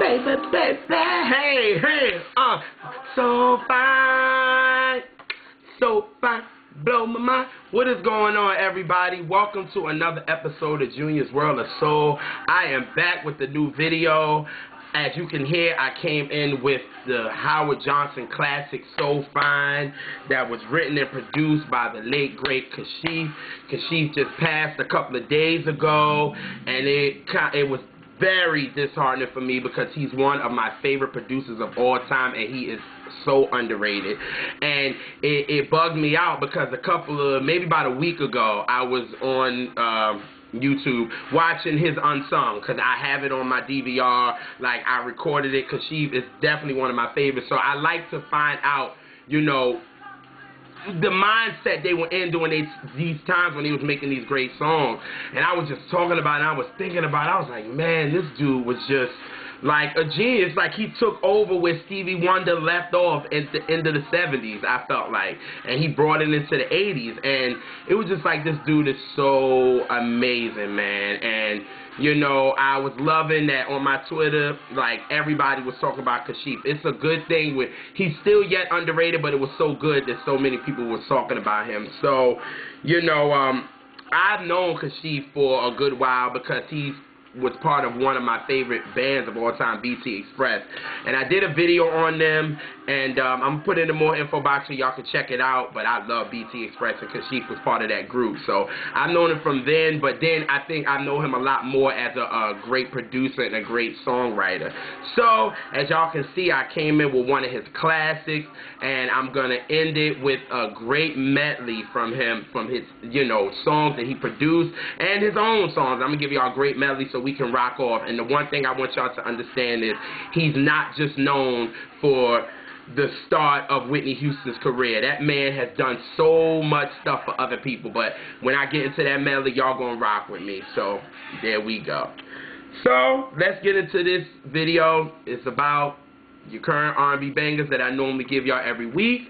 baby, baby, hey, hey, so fine, blow my mind. What is going on, everybody? Welcome to another episode of Junior's World of Soul. I am back with the new video. As you can hear, I came in with the Howard Johnson classic, So Fine, that was written and produced by the late, great Kashif. Kashif just passed a couple of days ago, and it was very disheartening for me because he's one of my favorite producers of all time, and he is so underrated. And it bugged me out because maybe about a week ago, I was on YouTube watching his Unsung, because I have it on my DVR. Like, I recorded it. Kashif is definitely one of my favorites, so I like to find out, you know, the mindset they were in during these times when he was making these great songs. And I was just talking about it, I was thinking about it, I was like, man, this dude was just like a genius. Like, he took over where Stevie Wonder left off at the end of the 70s, I felt like, and he brought it into the 80s, and it was just like, this dude is so amazing, man. And you know, I was loving that on my Twitter, like, everybody was talking about Kashif. It's a good thing. He's still yet underrated, but it was so good that so many people were talking about him. So, you know, I've known Kashif for a good while because he was part of one of my favorite bands of all time, BT Express. And I did a video on them, and I'm putting in more info box so y'all can check it out. But I love BT Express, and Kashif was part of that group. So I've known him from then, but then I think I know him a lot more as a great producer and a great songwriter. So, as y'all can see, I came in with one of his classics, and I'm going to end it with a great medley from him, from his, you know, songs that he produced, and his own songs. I'm going to give y'all a great medley so we can rock off. And the one thing I want y'all to understand is he's not just known for the start of Whitney Houston's career. That man has done so much stuff for other people, but when I get into that medley, y'all gonna rock with me. So there we go. So let's get into this video. It's about your current R&B bangers that I normally give y'all every week.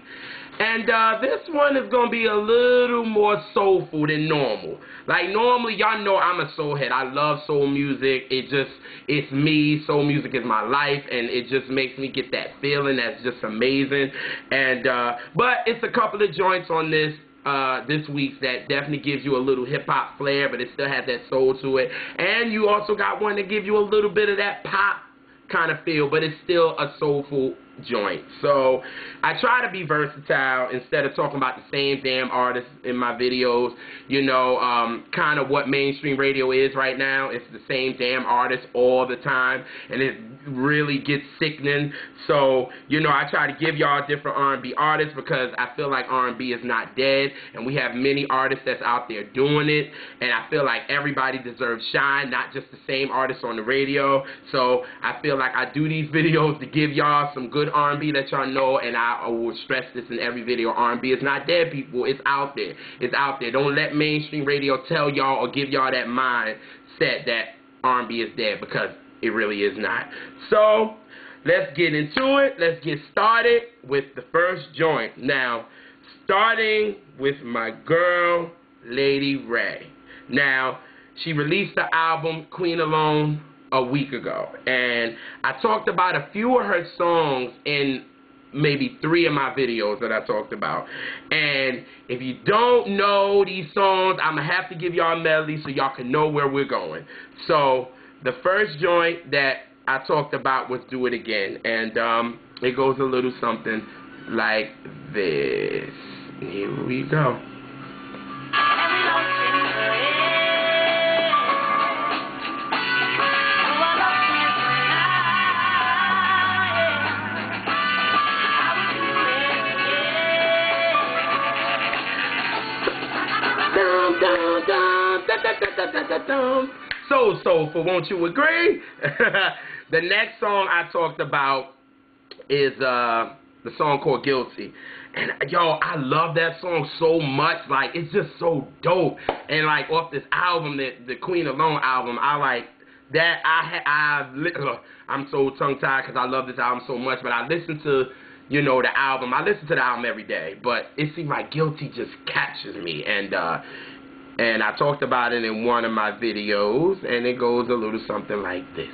And this one is going to be a little more soulful than normal. Like, normally, y'all know I'm a soul head. I love soul music. It's me. Soul music is my life, and it just makes me get that feeling that's just amazing. And but it's a couple of joints on this week's that definitely gives you a little hip-hop flair, but it still has that soul to it. And you also got one that gives you a little bit of that pop kind of feel, but it's still a soulful joint. So I try to be versatile instead of talking about the same damn artists in my videos. You know, kind of what mainstream radio is right now. It's the same damn artist all the time, and it really gets sickening. So, you know, I try to give y'all different R&B artists because I feel like R&B is not dead, and we have many artists that's out there doing it, and I feel like everybody deserves shine, not just the same artists on the radio. So I feel like I do these videos to give y'all some good R&B that y'all know, and I will stress this in every video. R&B is not dead, people. It's out there. It's out there. Don't let mainstream radio tell y'all or give y'all that mindset that R&B is dead, because it really is not. So let's get into it. Let's get started with the first joint. Now, starting with my girl, Lady Ray. Now, she released the album Queen Alone a week ago, and I talked about a few of her songs in maybe 3 of my videos that I talked about. And if you don't know these songs, I'm gonna have to give y'all a medley so y'all can know where we're going. So the first joint that I talked about was Do It Again, and it goes a little something like this. Here we go. So soulful, won't you agree? The next song I talked about is the song called Guilty. And yo, I love that song so much. Like, it's just so dope. And like, off this album, the Queen Alone album, I like that. I'm so tongue-tied because I love this album so much, but I listen to, you know, the album. I listen to the album every day, but it seems like Guilty just catches me. And I talked about it in one of my videos, and it goes a little something like this.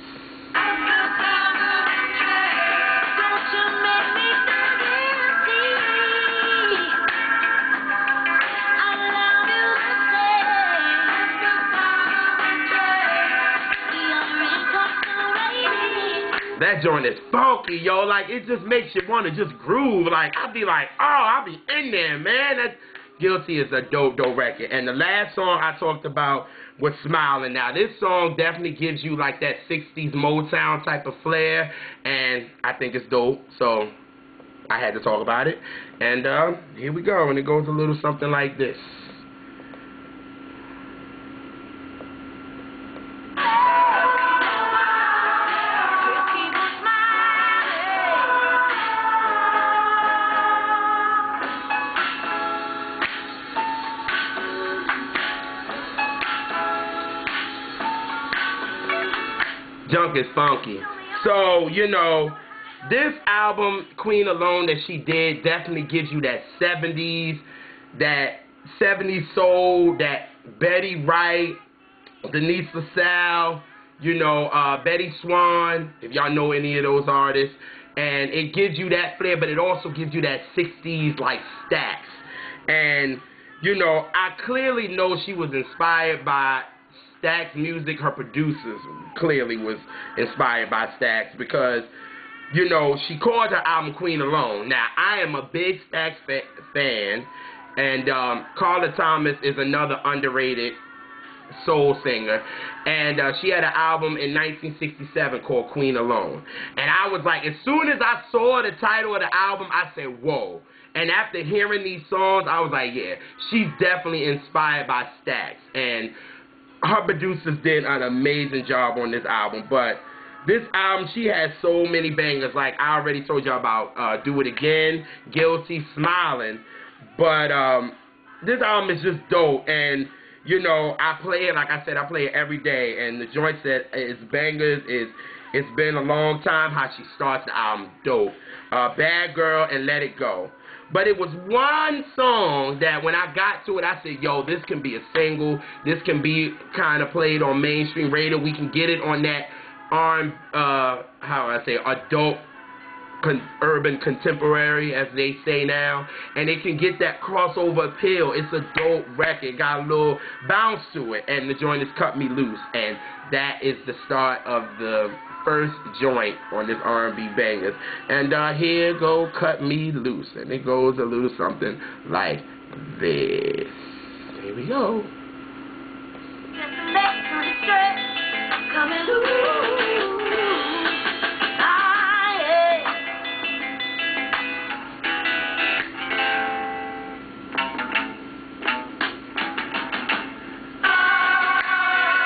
That joint is funky, yo. Like, it just makes you want to just groove. Like, I'll be like, oh, I'll be in there, man. That Guilty is a dope record. And the last song I talked about was Smiling. Now, this song definitely gives you, like, that 60s Motown type of flair. And I think it's dope. So I had to talk about it. And here we go. And it goes a little something like this. Junk is funky. So, you know, this album, Queen Alone, that she did definitely gives you that 70s soul, that Betty Wright, Denise LaSalle, you know, Betty Swan, if y'all know any of those artists. And it gives you that flair, but it also gives you that 60s, like, Stax. And, you know, I clearly know she was inspired by Stax music. Her producers clearly was inspired by Stax because, you know, she called her album Queen Alone. Now, I am a big Stax fan, and Carla Thomas is another underrated soul singer, and she had an album in 1967 called Queen Alone. And I was like, as soon as I saw the title of the album, I said, whoa. And after hearing these songs, I was like, yeah, she's definitely inspired by Stax. And her producers did an amazing job on this album. But this album, she has so many bangers. Like I already told y'all about Do It Again, Guilty, Smiling. But this album is just dope. And, you know, I play it, like I said, I play it every day. And the joint said it's bangers. It's been a long time. How she starts the album, dope. Bad Girl and Let It Go. But it was one song that when I got to it, I said, yo, this can be a single. This can be kind of played on mainstream radio. We can get it on that adult urban contemporary, as they say now. And it can get that crossover appeal. It's a dope record. Got a little bounce to it. And the joint is Cut Me Loose. And that is the start of the first joint on this R&B bangers. And here go Cut Me Loose. And it goes a little something like this. Here we go.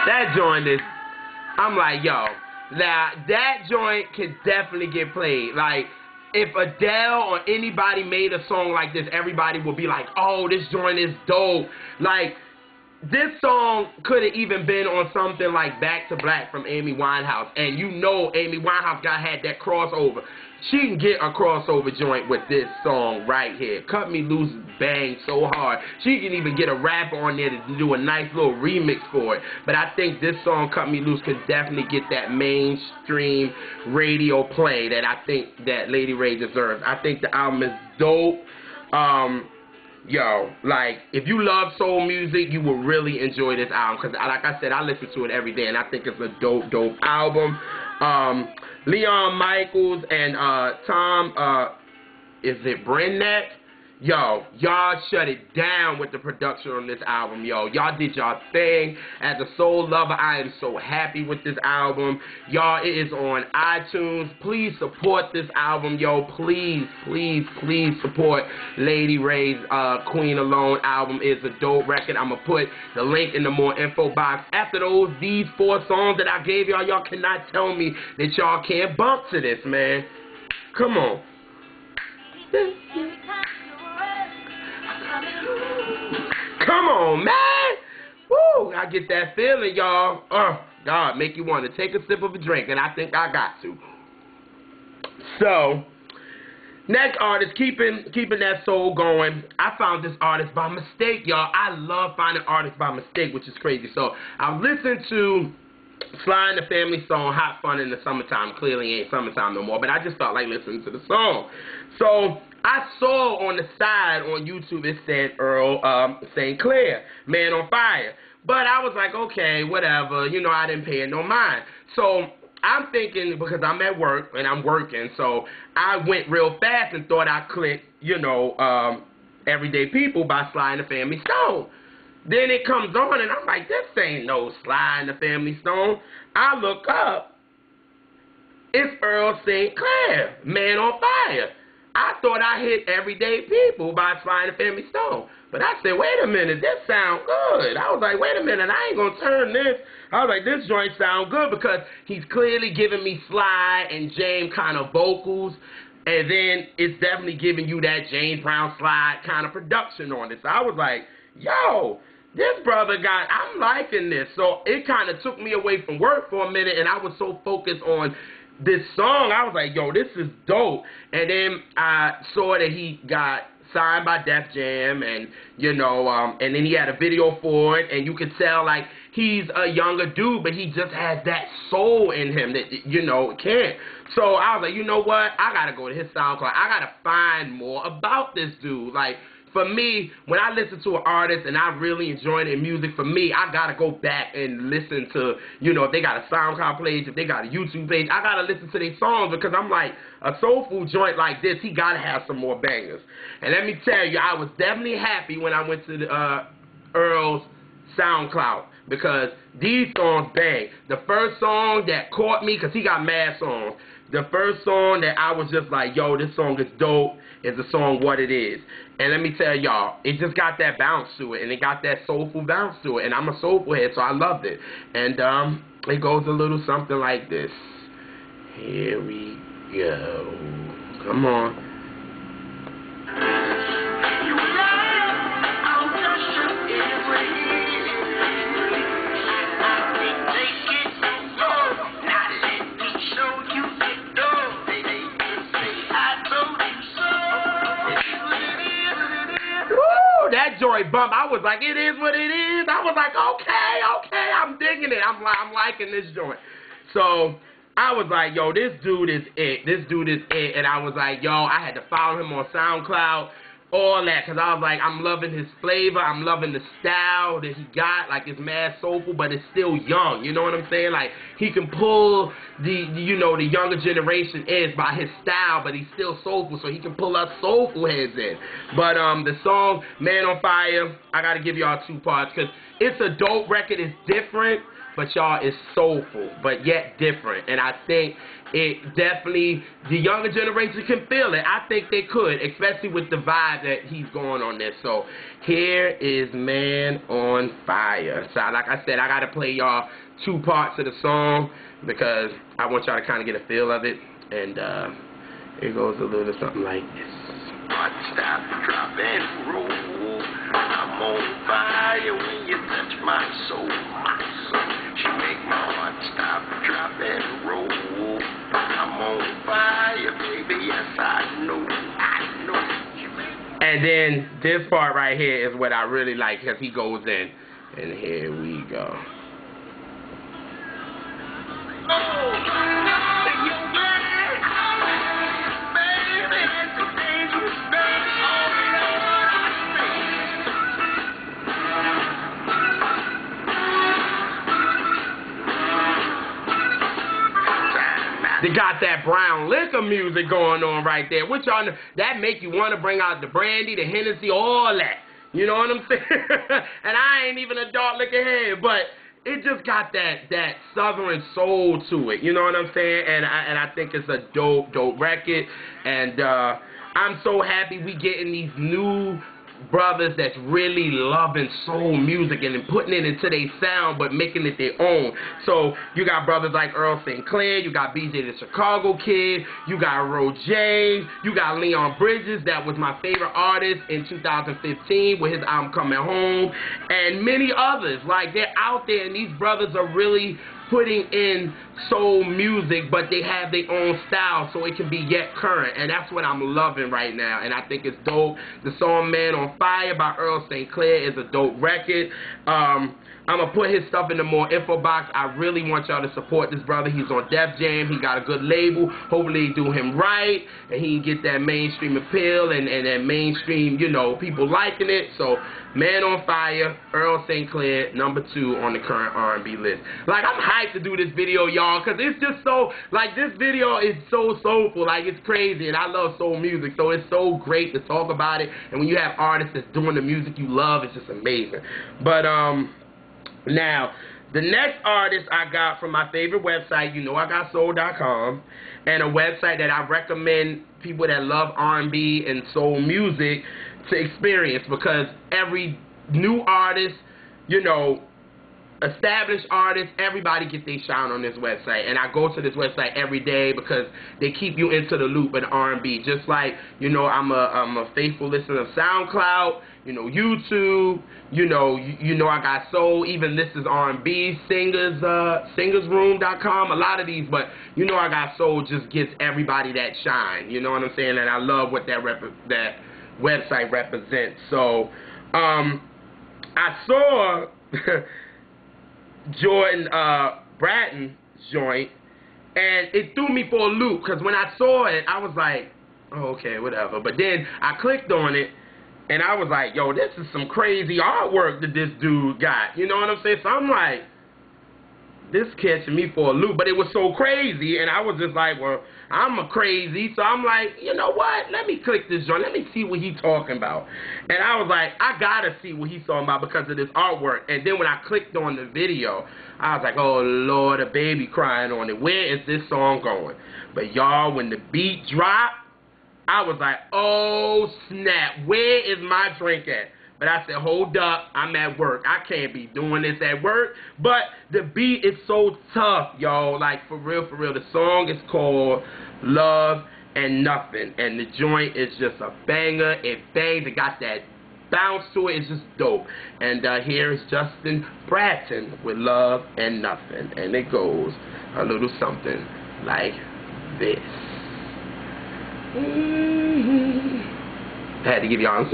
That joint is, I'm like, yo, now that joint can definitely get played. Like, if Adele or anybody made a song like this, everybody would be like, oh, this joint is dope. Like, this song could have even been on something like Back to Black from Amy Winehouse. And you know Amy Winehouse had that crossover. She can get a crossover joint with this song right here. Cut Me Loose bang so hard. She can even get a rapper on there to do a nice little remix for it. But I think this song, Cut Me Loose, could definitely get that mainstream radio play that I think that Lady Ray deserves. I think the album is dope. Yo, like, if you love soul music, you will really enjoy this album. Because, like I said, I listen to it every day, and I think it's a dope album. Leon Michaels and Tom, is it Brenneck? Yo, y'all shut it down with the production on this album, yo. Y'all did y'all thing. As a soul lover, I am so happy with this album. Y'all, it is on iTunes. Please support this album, yo. Please, please, please support Lady Ray's Queen Alone album. It's a dope record. I'm going to put the link in the more info box. After these 4 songs that I gave y'all, y'all cannot tell me that y'all can't bump to this, man. Come on. Come on, man. Woo, I get that feeling, y'all. Oh, God, make you want to take a sip of a drink, and I think I got to. So, next artist, keeping that soul going. I found this artist by mistake, y'all. I love finding artists by mistake, which is crazy. So, I've listened to Sly and the Family song, Hot Fun in the Summertime. Clearly ain't summertime no more, but I just felt like listening to the song. So, I saw on the side on YouTube it said Earl St. Clair, Man on Fire. But I was like, okay, whatever. You know, I didn't pay it no mind. So I'm thinking, because I'm at work and I'm working, so I went real fast and thought I clicked, you know, Everyday People by Sly and the Family Stone. Then it comes on and I'm like, this ain't no Sly and the Family Stone. I look up, it's Earl St. Clair, Man on Fire. I thought I hit Everyday People by Sly and the Family Stone. But I said, wait a minute, this sound good. I was like, wait a minute, I ain't gonna turn this. I was like, this joint sound good because he's clearly giving me Sly and James kind of vocals. And then it's definitely giving you that James Brown Slide kind of production on it. So I was like, yo, this brother I'm liking this. So it kind of took me away from work for a minute, and I was so focused on this song. I was like, yo, this is dope. And then I saw that he got signed by Def Jam, and, you know, and then he had a video for it, and you could tell, like, he's a younger dude, but he just has that soul in him that, you know, can't. So I was like, you know what? I got to go to his SoundCloud. I got to find more about this dude. Like, for me, when I listen to an artist and I really enjoy their music, for me, I got to go back and listen to, you know, if they got a SoundCloud page, if they got a YouTube page, I got to listen to their songs because I'm like, a soulful joint like this, he got to have some more bangers. And let me tell you, I was definitely happy when I went to Earl's SoundCloud because these songs bang. The first song that caught me, because he got mad songs, the first song that I was just like, yo, this song is dope, is the song What It Is. And let me tell y'all, it just got that bounce to it, and it got that soulful bounce to it, and I'm a soulful head, so I loved it. And it goes a little something like this. Here we go. Come on. That joint bump, I was like, it is what it is. I was like, okay, I'm digging it. I'm liking this joint. So I was like, yo, this dude is it. This dude is it. And I was like, yo, I had to follow him on SoundCloud, all that, because I was like, I'm loving his flavor. I'm loving the style that he got. Like, it's mad soulful, but it's still young. You know what I'm saying? Like, he can pull you know, the younger generation is by his style, but he's still soulful, so he can pull us soulful heads in. But the song, Man on Fire, I got to give y'all two parts, because it's a dope record. It's different, but y'all, it's soulful, but yet different. And I think it definitely, the younger generation can feel it. I think they could, especially with the vibe that he's going on this. So here is Man on Fire. So like I said, I got to play y'all two parts of the song because I want y'all to kind of get a feel of it. And it goes a little something like this. One stop, drop and roll. I'm on fire when you touch my soul, my soul. She make my heart stop, drop and roll. I'm on fire, baby, yes I know. And then this part right here is what I really like because he goes in. And here we go. They got that brown liquor music going on right there, which that make you want to bring out the brandy, the Hennessy, all that. You know what I'm saying? And I ain't even a dark liquor head, but it just got that southern soul to it. You know what I'm saying? And I think it's a dope record. And I'm so happy we getting these new brothers that's really loving soul music and putting it into their sound but making it their own. So you got brothers like Earl St. Clair, you got BJ the Chicago Kid, you got Ro James, you got Leon Bridges, that was my favorite artist in 2015 with his album Coming Home, and many others. Like, they're out there, and these brothers are really putting in soul music, but they have their own style so it can be yet current, and that's what I'm loving right now, and I think it's dope. The song Man on Fire by Earl St. Clair is a dope record. I'm going to put his stuff in the more info box. I really want y'all to support this brother. He's on Def Jam. He got a good label. Hopefully they do him right, and he can get that mainstream appeal and that mainstream, you know, people liking it. So, Man on Fire, Earl St. Clair, #2 on the current R&B list. Like, I'm hyped to do this video, y'all, because it's just so, like, this video is so soulful. Like, it's crazy, and I love soul music, so it's so great to talk about it. And when you have artists that's doing the music you love, it's just amazing. But, now, the next artist I got from my favorite website, YouKnowIGotSoul.com, and a website that I recommend people that love R&B and soul music to experience, because every new artist, established artists, everybody gets their shine on this website. And I go to this website every day because they keep you into the loop of the R&B. Just like, I'm a faithful listener of SoundCloud, YouTube, I got soul, even This Is R&B, singersroom.com, a lot of these, but I got soul just gets everybody that shine, you know what I'm saying? And I love what that website represents. So, I saw Jordan Bratton's joint, and it threw me for a loop, because when I saw it, I was like, oh, okay, whatever. But then I clicked on it, and I was like, yo, this is some crazy artwork that this dude got. You know what I'm saying? So I'm like, this catching me for a loop, but it was so crazy, and I was just like, well, I'm a crazy, so I'm like, you know what, let me click this joint, let me see what he's talking about. And I was like, I gotta see what he's talking about because of this artwork. And then when I clicked on the video, I was like, oh Lord, a baby crying on it, where is this song going? But y'all, when the beat dropped, I was like, oh snap, where is my drink at? But I said, hold up, I'm at work. I can't be doing this at work. But the beat is so tough, y'all. Like, for real, for real. The song is called Love and Nothing. And the joint is just a banger. It bangs. It got that bounce to it. It's just dope. And here is Justin Bratton with Love and Nothing. And it goes a little something like this. I had to give y'all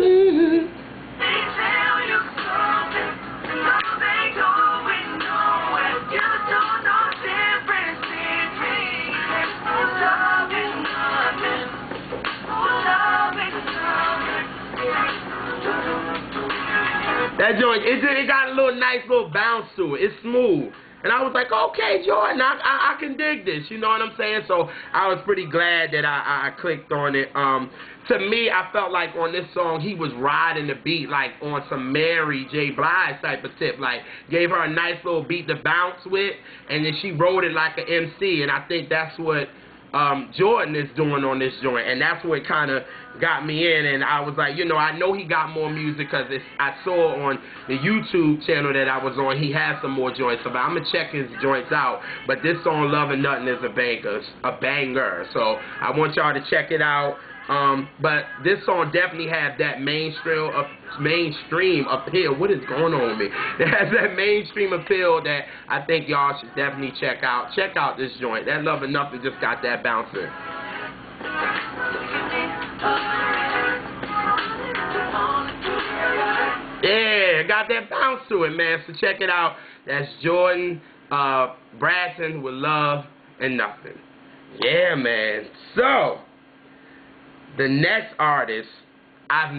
that joint, it got a nice little bounce to it. It's smooth. And I was like, okay, Jordan, I can dig this. You know what I'm saying? So I was pretty glad that I clicked on it. To me, I felt like on this song, he was riding the beat like on some Mary J. Blige type of tip. Like, gave her a nice little beat to bounce with, and then she wrote it like an MC. And I think that's what Jordan is doing on this joint, and that's what kind of got me in. And I was like, I know he got more music because I saw on the YouTube channel that I was on, he has some more joints. So I'm gonna check his joints out. But this song, Love and Nothing, is a banger. So I want y'all to check it out. But this song definitely has that mainstream appeal. What is going on with me? It has that mainstream appeal that I think y'all should definitely check out. Check out this joint. That Love and Nothing just got that bouncing. Yeah, got that bounce to it, man. So check it out. That's Jordan Bratton with Love and Nothing. Yeah, man. So the next artist I've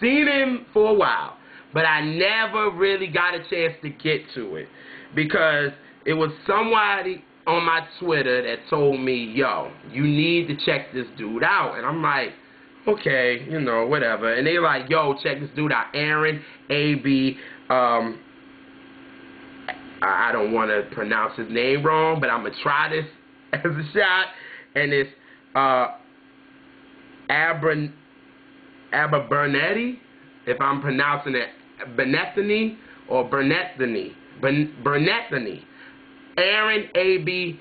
seen him for a while, but I never really got a chance to get to it because it was somebody on my Twitter that told me, yo, you need to check this dude out. And I'm like, okay, whatever. And they're like, yo, check this dude out, Aaron A.B. I don't want to pronounce his name wrong, but I'm going to try this as a shot. And it's Abernethy, if I'm pronouncing it, Bernethany or Bernethany. Aaron A.B.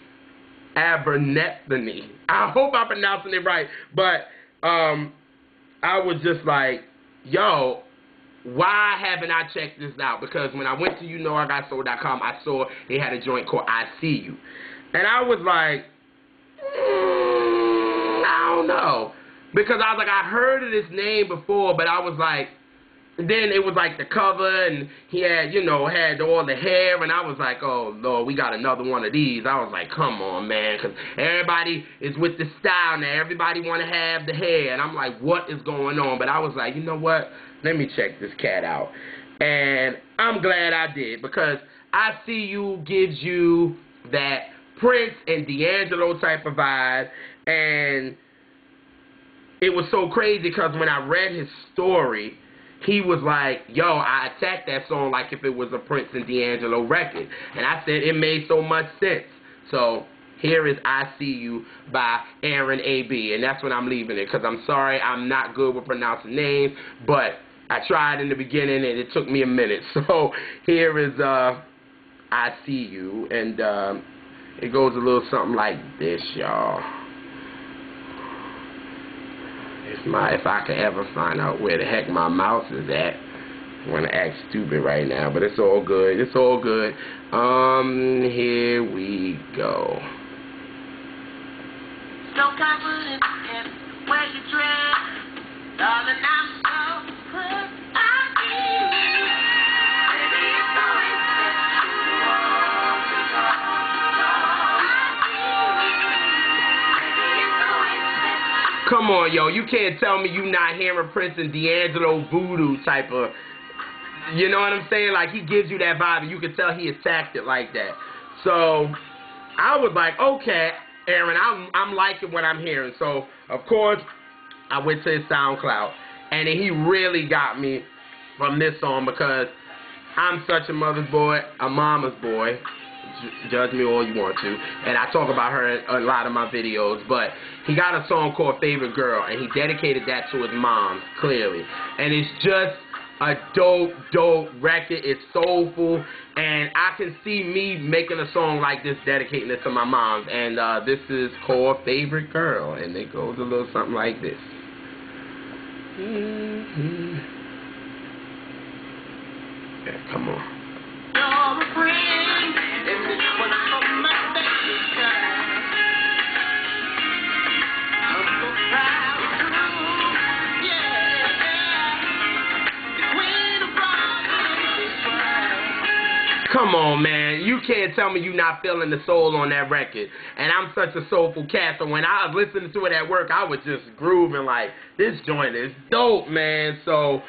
Abernethany. I hope I'm pronouncing it right, but I was just like, yo, why haven't I checked this out? Because when I went to YouKnowIGotSoul.com, I saw they had a joint called I See You. And I was like, I don't know. Because I was like, I heard of this name before, but I was like, then it was like the cover, and he had, had all the hair, and I was like, oh, Lord, we got another one of these. I was like, come on, man, because everybody is with the style now. Everybody want to have the hair, and I'm like, what is going on? But I was like, you know what? Let me check this cat out. And I'm glad I did, because I See You gives you that Prince and D'Angelo type of vibe, and it was so crazy because when I read his story, he was like, yo, I attacked that song like if it was a Prince and D'Angelo record. And I said it made so much sense. So here is I See You by Aaron A.B. And that's when I'm leaving it because I'm sorry, I'm not good with pronouncing names, but I tried in the beginning and it took me a minute. So here is I See You, and it goes a little something like this, y'all. If I could ever find out where the heck my mouse is at, I'm gonna act stupid right now, but it's all good. It's all good. Here we go. So confident in where you tread, darling, I'm so proud of you. Baby, it's always Come on, yo. You can't tell me you not hearing Prince and D'Angelo voodoo type of, you know what I'm saying? Like, he gives you that vibe, and you can tell he attacked it like that. So, I was like, okay, Aaron, I'm liking what I'm hearing. So, of course, I went to his SoundCloud, and he really got me from this song because I'm such a mother's boy, a mama's boy. Judge me all you want to, and I talk about her in a lot of my videos, but he got a song called Favorite Girl, and he dedicated that to his mom, clearly, and it's just a dope record. It's soulful, and I can see me making a song like this, dedicating it to my mom, and this is called Favorite Girl, and it goes a little something like this. Yeah, come on. you're a friend, and this one from my baby girl. I'm so proud of you, yeah. The queen of all in this world. Come on, man. You can't tell me you're not feeling the soul on that record. And I'm such a soulful cat, so when I was listening to it at work, I was just grooving like, this joint is dope, man. So,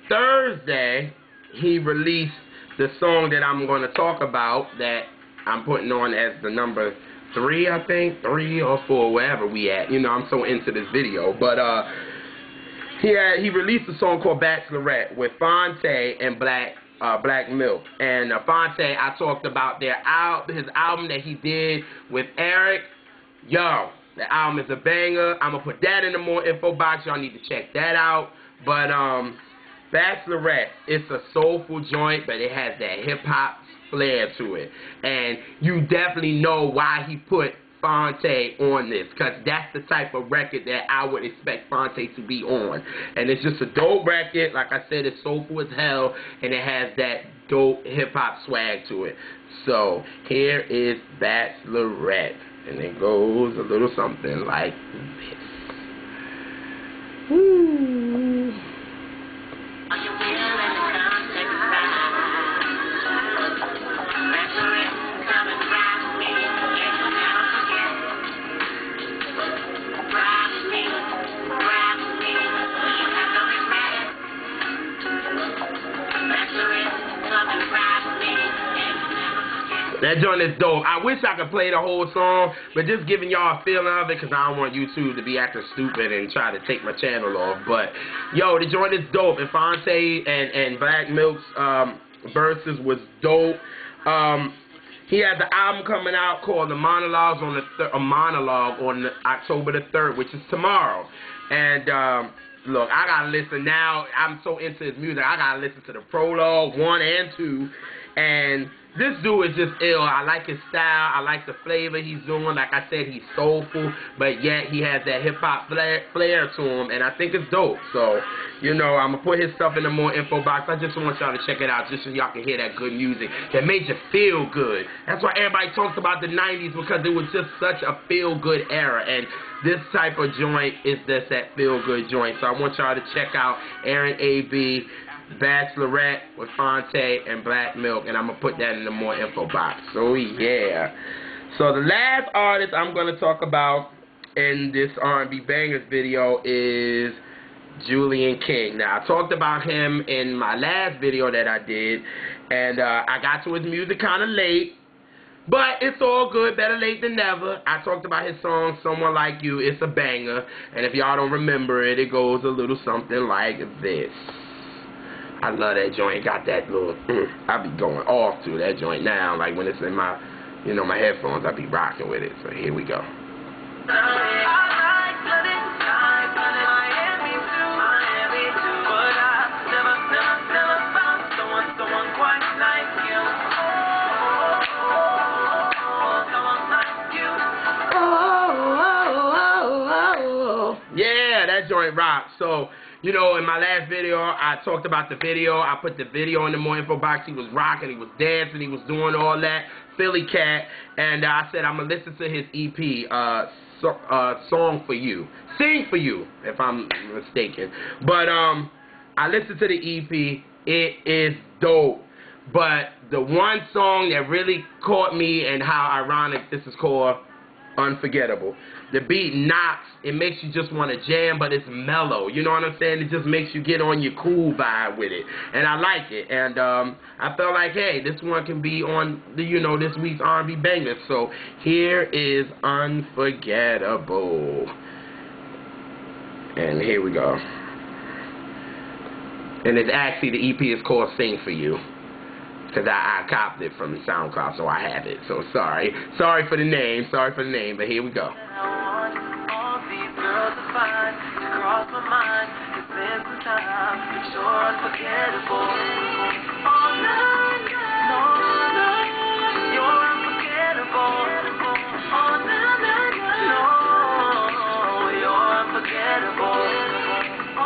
Thursday, he released the song that I'm going to talk about that I'm putting on as the number 3, I think, 3 or 4, wherever we at. You know, I'm so into this video. But he released a song called Bachelorette with Phonte and Black Milk. And Phonte, I talked about his album that he did with Eric. Yo, the album is a banger. I'm going to put that in the more info box. Y'all need to check that out. But Bachelorette, it's a soulful joint, but it has that hip-hop flair to it. And you definitely know why he put Phonte on this, because that's the type of record that I would expect Phonte to be on. And it's just a dope record. Like I said, it's soulful as hell, and it has that dope hip-hop swag to it. So, here is Bachelorette, and it goes a little something like this. Woo. Are you willing to come take a ride? Bachelorette, come and ride with me. And you'll never forget. Ride with me. You have no regret. Bachelorette, come and ride with me. And you'll never forget. That joint is dope. I wish I could play the whole song, but just giving y'all a feeling of it because I don't want YouTube to be acting stupid and try to take my channel off. But, yo, the joint is dope. And Phonte and Black Milk's verses was dope. He has an album coming out called The Monologues on October the 3rd, which is tomorrow. And, look, I got to listen now. I'm so into his music. I got to listen to the prologue 1 and 2. And this dude is just ill. I like his style. I like the flavor he's doing. Like I said, he's soulful, but yet he has that hip-hop flair to him, and I think it's dope. So, you know, I'm going to put his stuff in the more info box. I just want y'all to check it out just so y'all can hear that good music that made you feel good. That's why everybody talks about the 90s, because it was just such a feel-good era, and this type of joint is just that feel-good joint. So I want y'all to check out Aaron A.B., Bachelorette with Phonte and Black Milk, and I'm going to put that in the more info box. So, yeah. So, the last artist I'm going to talk about in this R&B Bangers video is Julian King. Now, I talked about him in my last video that I did, and I got to his music kind of late, but it's all good, better late than never. I talked about his song, Someone Like You. It's a banger, and if y'all don't remember it, it goes a little something like this. I love that joint. Got that little, I be going off to that joint now, like when it's in my, you know, my headphones, I be rocking with it. So here we go. Yeah, that joint rocks. So, you know, in my last video, I talked about the video. I put the video in the more info box. He was rocking, he was dancing, he was doing all that. Philly cat. And I said I'm going to listen to his EP, Song for You. Sing for You, if I'm mistaken. But I listened to the EP. It is dope. But the one song that really caught me, and how ironic this is called, Unforgettable. The beat knocks. It makes you just want to jam, but it's mellow. You know what I'm saying? It just makes you get on your cool vibe with it. And I like it. And I felt like, hey, this one can be on, the, you know, this week's R&B bangers. So here is Unforgettable. And here we go. And it's actually, the EP is called Sing for You. Because I copied it from the SoundCloud, so I have it. So sorry. Sorry for the name. Sorry for the name, but here we go.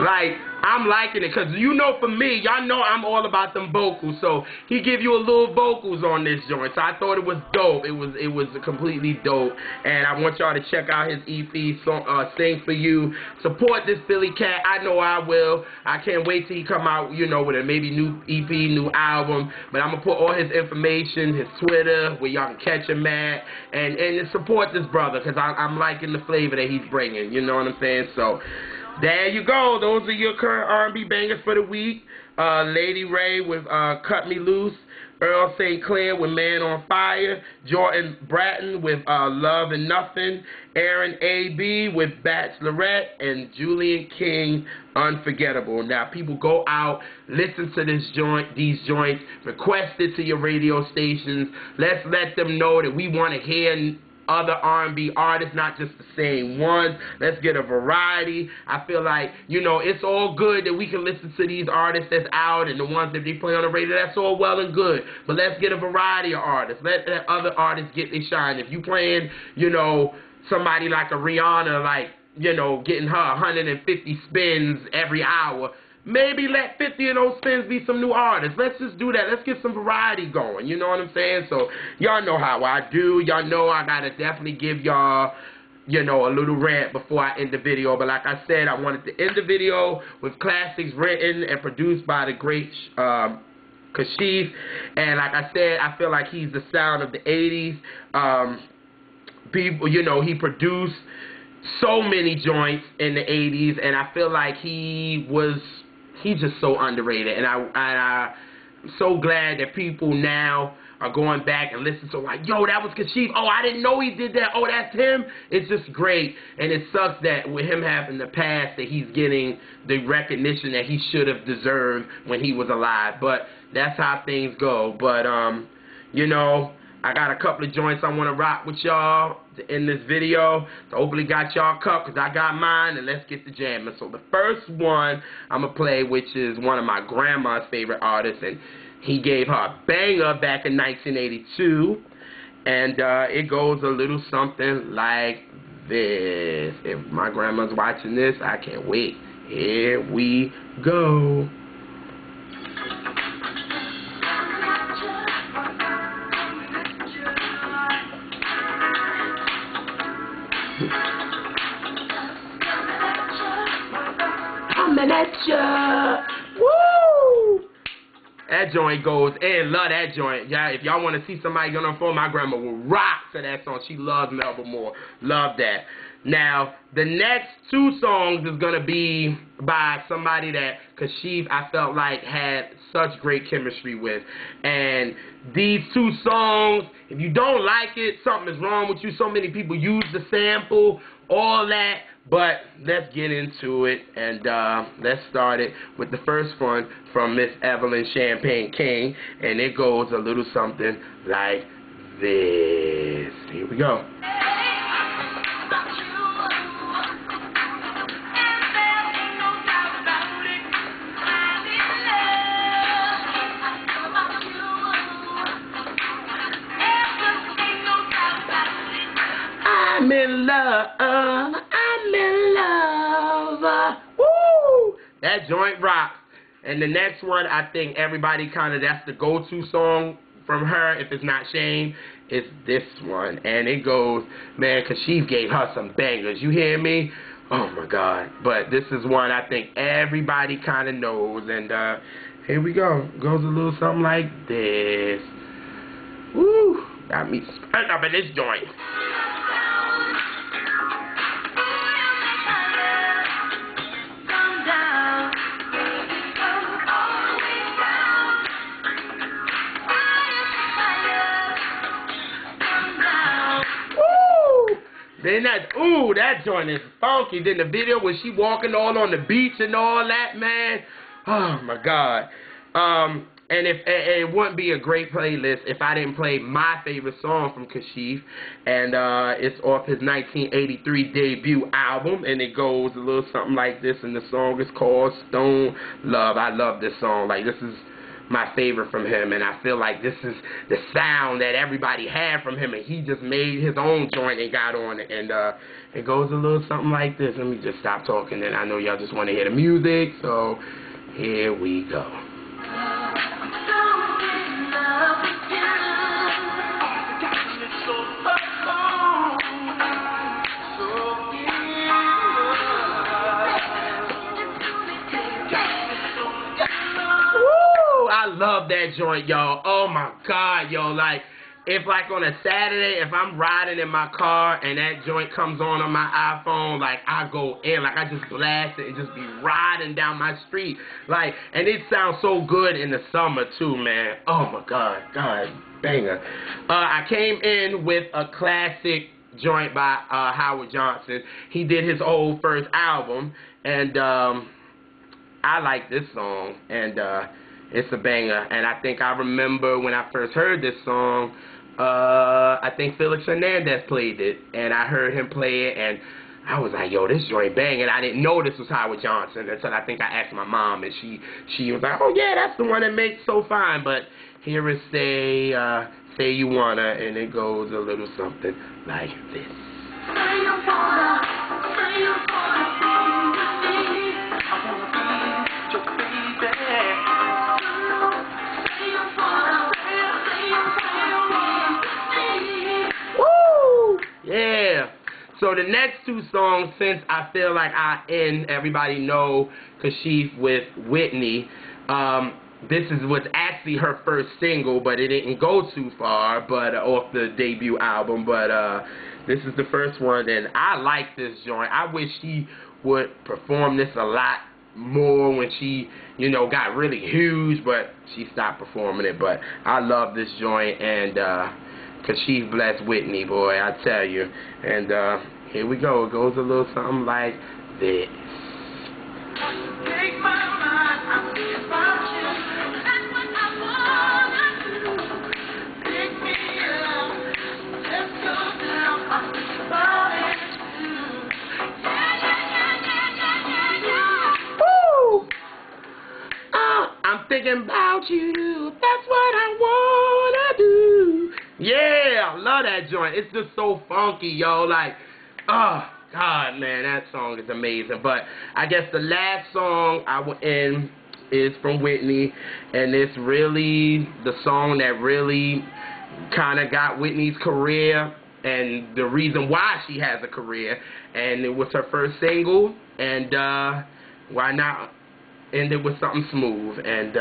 Like, I'm liking it, because you know, for me, y'all know I'm all about them vocals, so he give you a little vocals on this joint, so I thought it was dope. It was completely dope, and I want y'all to check out his EP, Sing for You. Support this Philly cat. I know I will. I can't wait till he come out, you know, with a maybe new EP, new album, but I'm going to put all his information, his Twitter, where y'all can catch him at, and support this brother, because I'm liking the flavor that he's bringing, you know what I'm saying? So there you go. Those are your current R&B bangers for the week. Lady Ray with Cut Me Loose. Earl St. Clair with Man on Fire. Jordan Bratton with Love and Nothing. Aaron A.B. with Bachelorette. And Julian King, Unforgettable. Now, people go out, listen to these joints, request it to your radio stations. Let's let them know that we want to hear other R&B artists, not just the same ones. Let's get a variety. I feel like, you know, it's all good that we can listen to these artists that's out and the ones that they play on the radio. That's all well and good. But let's get a variety of artists. Let other artists get their shine. If you playing, you know, somebody like a Rihanna, like, you know, getting her 150 spins every hour, maybe let 50 of those spins be some new artists. Let's just do that. Let's get some variety going. You know what I'm saying? So y'all know how I do. Y'all know I got to definitely give y'all, you know, a little rant before I end the video. But like I said, I wanted to end the video with classics written and produced by the great Kashif. And like I said, I feel like he's the sound of the 80s. People, you know, he produced so many joints in the 80s, and I feel like he's just so underrated, and I'm so glad that people now are going back and listening to, like, yo, that was Kashif. Oh, I didn't know he did that. Oh, that's him. It's just great, and it sucks that with him having the past that he's getting the recognition that he should have deserved when he was alive, but that's how things go. But, you know, I got a couple of joints I want to rock with y'all in this video. So hopefully got y'all cup, because I got mine, and let's get the jamming. So the first one I'm going to play, which is one of my grandma's favorite artists, and he gave her a banger back in 1982, and it goes a little something like this. If my grandma's watching this, I can't wait. Here we go. Coming at ya. Woo! That joint goes in. Love that joint. Yeah, if y'all want to see somebody get on the phone, my grandma will rock to that song. She loves Melba Moore. Love that. Now, the next two songs is going to be by somebody that Kashif, I felt like, had such great chemistry with. And these two songs, if you don't like it, something is wrong with you. So many people use the sample, all that. But let's get into it, and let's start it with the first one from Miss Evelyn Champagne King. And it goes a little something like this. Here we go. I'm in love, I'm in love. Woo! That joint rocks. And the next one, I think everybody kind of, that's the go-to song from her, if it's not Shame, it's this one. And it goes, man, Kashif gave her some bangers. You hear me? Oh, my God. But this is one I think everybody kind of knows. And here we go. Goes a little something like this. Woo! Got me spent up in this joint. Then that joint is funky. Then the video when she walking all on the beach and all that, man. Oh my God. And it wouldn't be a great playlist if I didn't play my favorite song from Kashif, and it's off his 1983 debut album, and it goes a little something like this. And the song is called Stone Love. I love this song. Like, this is my favorite from him, and I feel like this is the sound that everybody had from him, and he just made his own joint and got on it. And it goes a little something like this. Let me just stop talking, and I know y'all just want to hear the music, so here we go. I love that joint, y'all. Oh my God, yo. Like, if like on a Saturday, if I'm riding in my car and that joint comes on my iPhone, like, I go in, like, I just blast it and just be riding down my street. Like, and it sounds so good in the summer too, man. Oh my God, banger. I came in with a classic joint by Howard Johnson. He did his old first album, and I like this song, and it's a banger. And I think I remember when I first heard this song, I think Felix Hernandez played it, and I heard him play it, and I was like, yo, this joint banging. I didn't know this was Howard Johnson until I think I asked my mom, and she was like, oh yeah, that's the one that makes So Fine. But here is Say You Wanna, and it goes a little something like this. Say you wanna, say you wanna be with me. I wanna be your baby. Say you wanna, say you wanna be. Woo! Yeah. So the next two songs, since I feel like everybody know Kashif with Whitney, this was actually her first single, but it didn't go too far, but off the debut album. But this is the first one, and I like this joint. I wish she would perform this a lot more when she, you know, got really huge, but she stopped performing it. But I love this joint, and Kashif bless Whitney, boy, I tell you. And here we go. It goes a little something like this. Take my mind, I think about you. That's what I wanna do. Pick me up, let's go down. I think about it too. Yeah. Woo! I'm thinking about you. That's what I wanna do. Yeah, I love that joint. It's just so funky, yo. Like, oh God, man, that song is amazing. But I guess the last song I will end is from Whitney, and it's really the song that really kind of got Whitney's career and the reason why she has a career. And it was her first single, and why not end it with something smooth? And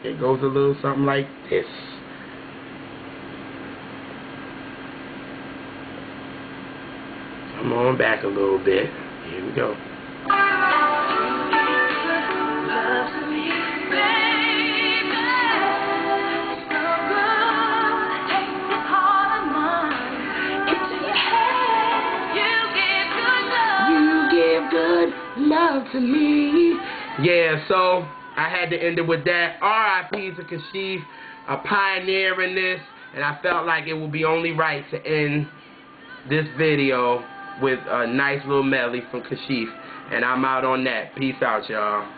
it goes a little something like this. Come on back a little bit. Here we go. Good love to me. Yeah, so I had to end it with that. R.I.P. to Kashif, a pioneer in this, and I felt like it would be only right to end this video with a nice little medley from Kashif. And I'm out on that. Peace out, y'all.